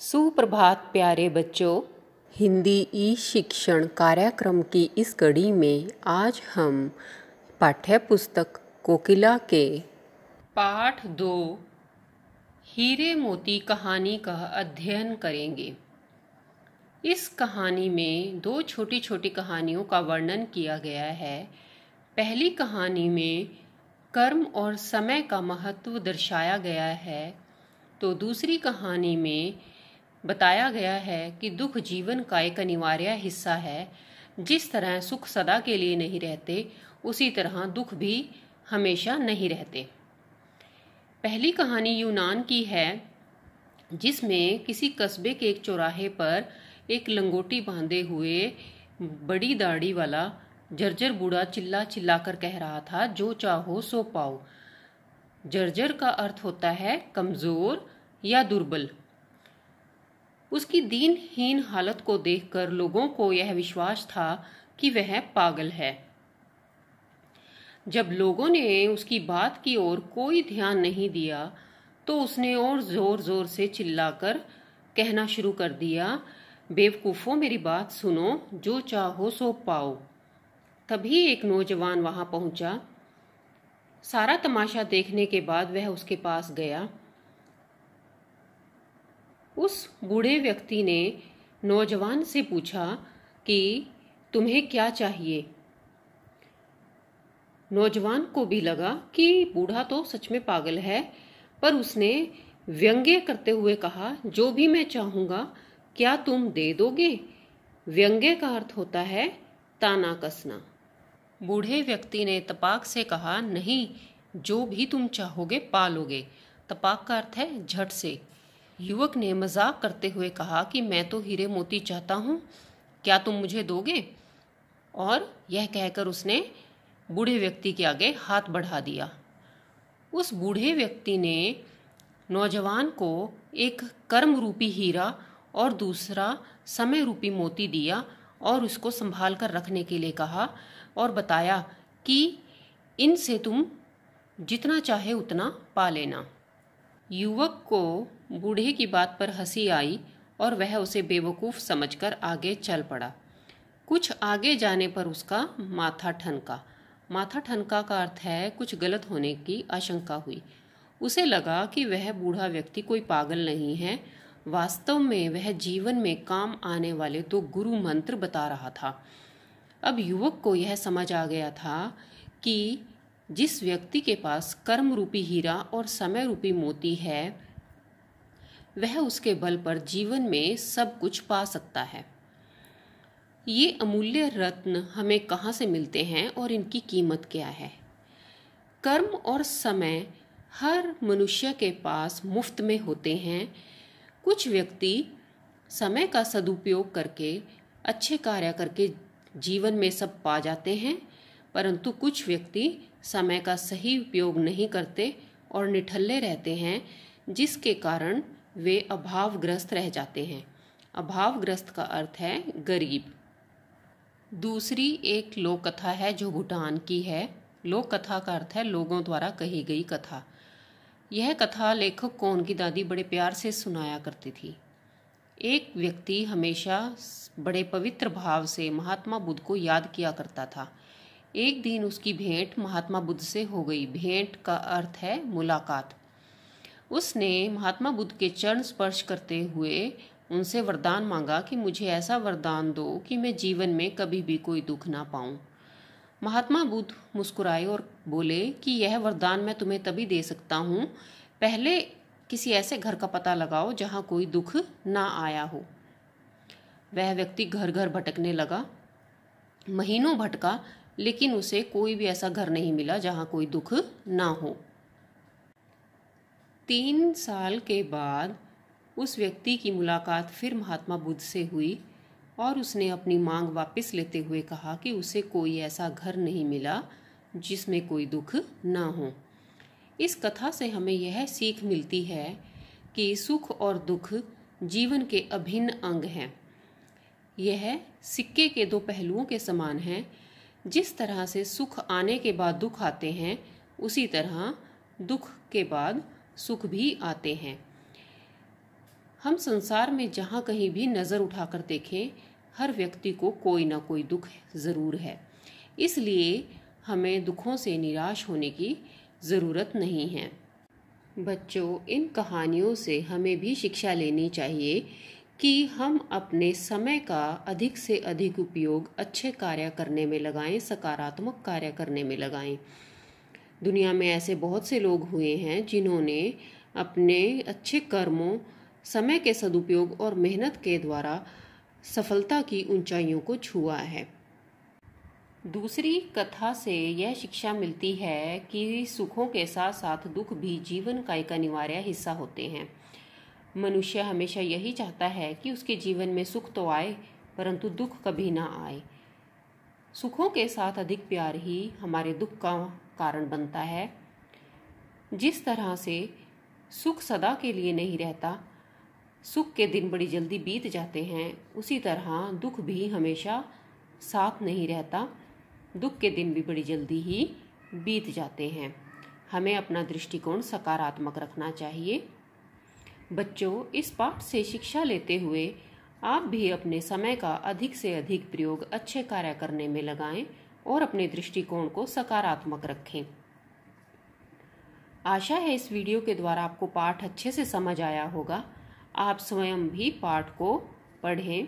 सुप्रभात प्यारे बच्चों। हिंदी ई शिक्षण कार्यक्रम की इस कड़ी में आज हम पाठ्य पुस्तक कोकिला के पाठ 2 हीरे मोती कहानी का अध्ययन करेंगे। इस कहानी में 2 छोटी छोटी कहानियों का वर्णन किया गया है। पहली कहानी में कर्म और समय का महत्व दर्शाया गया है, तो दूसरी कहानी में बताया गया है कि दुख जीवन का एक अनिवार्य हिस्सा है। जिस तरह सुख सदा के लिए नहीं रहते, उसी तरह दुख भी हमेशा नहीं रहते। पहली कहानी यूनान की है, जिसमें किसी कस्बे के एक चौराहे पर एक लंगोटी बांधे हुए बड़ी दाढ़ी वाला जर्जर बूढ़ा चिल्ला चिल्ला कर कह रहा था, जो चाहो सो पाओ। जर्जर का अर्थ होता है कमजोर या दुर्बल। उसकी दीनहीन हालत को देखकर लोगों को यह विश्वास था कि वह पागल है। जब लोगों ने उसकी बात की ओर कोई ध्यान नहीं दिया, तो उसने और जोर जोर से चिल्लाकर कहना शुरू कर दिया, बेवकूफों मेरी बात सुनो, जो चाहो सो पाओ। तभी एक नौजवान वहां पहुंचा। सारा तमाशा देखने के बाद वह उसके पास गया। उस बूढ़े व्यक्ति ने नौजवान से पूछा कि तुम्हें क्या चाहिए। नौजवान को भी लगा कि बूढ़ा तो सच में पागल है, पर उसने व्यंग्य करते हुए कहा, जो भी मैं चाहूंगा क्या तुम दे दोगे? व्यंग्य का अर्थ होता है ताना कसना। बूढ़े व्यक्ति ने तपाक से कहा, नहीं, जो भी तुम चाहोगे पा लोगे। तपाक का अर्थ है झट से। युवक ने मजाक करते हुए कहा कि मैं तो हीरे मोती चाहता हूँ, क्या तुम मुझे दोगे? और यह कहकर उसने बूढ़े व्यक्ति के आगे हाथ बढ़ा दिया। उस बूढ़े व्यक्ति ने नौजवान को एक कर्म रूपी हीरा और दूसरा समय रूपी मोती दिया और उसको संभाल कर रखने के लिए कहा और बताया कि इनसे तुम जितना चाहे उतना पा लेना। युवक को बूढ़े की बात पर हंसी आई और वह उसे बेवकूफ़ समझकर आगे चल पड़ा। कुछ आगे जाने पर उसका माथा ठनका। माथा ठनका का अर्थ है कुछ गलत होने की आशंका हुई। उसे लगा कि वह बूढ़ा व्यक्ति कोई पागल नहीं है, वास्तव में वह जीवन में काम आने वाले 2 गुरु मंत्र बता रहा था। अब युवक को यह समझ आ गया था कि जिस व्यक्ति के पास कर्म रूपी हीरा और समय रूपी मोती है, वह उसके बल पर जीवन में सब कुछ पा सकता है। ये अमूल्य रत्न हमें कहाँ से मिलते हैं और इनकी कीमत क्या है? कर्म और समय हर मनुष्य के पास मुफ्त में होते हैं। कुछ व्यक्ति समय का सदुपयोग करके अच्छे कार्य करके जीवन में सब पा जाते हैं, परंतु कुछ व्यक्ति समय का सही उपयोग नहीं करते और निठल्ले रहते हैं, जिसके कारण वे अभावग्रस्त रह जाते हैं। अभावग्रस्त का अर्थ है गरीब। दूसरी एक लोक कथा है जो भूटान की है। लोक कथा का अर्थ है लोगों द्वारा कही गई कथा। यह कथा लेखक को उनकी दादी बड़े प्यार से सुनाया करती थी। एक व्यक्ति हमेशा बड़े पवित्र भाव से महात्मा बुद्ध को याद किया करता था। एक दिन उसकी भेंट महात्मा बुद्ध से हो गई। भेंट का अर्थ है मुलाकात। उसने महात्मा बुद्ध के चरण स्पर्श करते हुए उनसे वरदान मांगा कि मुझे ऐसा वरदान दो कि मैं जीवन में कभी भी कोई दुख ना पाऊं। महात्मा बुद्ध मुस्कुराए और बोले कि यह वरदान मैं तुम्हें तभी दे सकता हूं, पहले किसी ऐसे घर का पता लगाओ जहां कोई दुख ना आया हो। वह व्यक्ति घर घर भटकने लगा। महीनों भटका, लेकिन उसे कोई भी ऐसा घर नहीं मिला जहां कोई दुख ना हो। 3 साल के बाद उस व्यक्ति की मुलाकात फिर महात्मा बुद्ध से हुई और उसने अपनी मांग वापस लेते हुए कहा कि उसे कोई ऐसा घर नहीं मिला जिसमें कोई दुख ना हो। इस कथा से हमें यह सीख मिलती है कि सुख और दुख जीवन के अभिन्न अंग हैं। यह सिक्के के 2 पहलुओं के समान हैं। जिस तरह से सुख आने के बाद दुख आते हैं, उसी तरह दुख के बाद सुख भी आते हैं। हम संसार में जहाँ कहीं भी नज़र उठाकर देखें, हर व्यक्ति को कोई ना कोई दुख ज़रूर है। इसलिए हमें दुखों से निराश होने की ज़रूरत नहीं है। बच्चों, इन कहानियों से हमें भी शिक्षा लेनी चाहिए कि हम अपने समय का अधिक से अधिक उपयोग अच्छे कार्य करने में लगाएं, सकारात्मक कार्य करने में लगाएं। दुनिया में ऐसे बहुत से लोग हुए हैं जिन्होंने अपने अच्छे कर्मों, समय के सदुपयोग और मेहनत के द्वारा सफलता की ऊंचाइयों को छुआ है। दूसरी कथा से यह शिक्षा मिलती है कि सुखों के साथ साथ दुख भी जीवन का एक अनिवार्य हिस्सा होते हैं। मनुष्य हमेशा यही चाहता है कि उसके जीवन में सुख तो आए, परंतु दुख कभी ना आए। सुखों के साथ अधिक प्यार ही हमारे दुख का कारण बनता है। जिस तरह से सुख सदा के लिए नहीं रहता, सुख के दिन बड़ी जल्दी बीत जाते हैं, उसी तरह दुख भी हमेशा साथ नहीं रहता। दुख के दिन भी बड़ी जल्दी ही बीत जाते हैं। हमें अपना दृष्टिकोण सकारात्मक रखना चाहिए। बच्चों, इस पाठ से शिक्षा लेते हुए आप भी अपने समय का अधिक से अधिक प्रयोग अच्छे कार्य करने में लगाएं और अपने दृष्टिकोण को सकारात्मक रखें। आशा है इस वीडियो के द्वारा आपको पाठ अच्छे से समझ आया होगा। आप स्वयं भी पाठ को पढ़ें,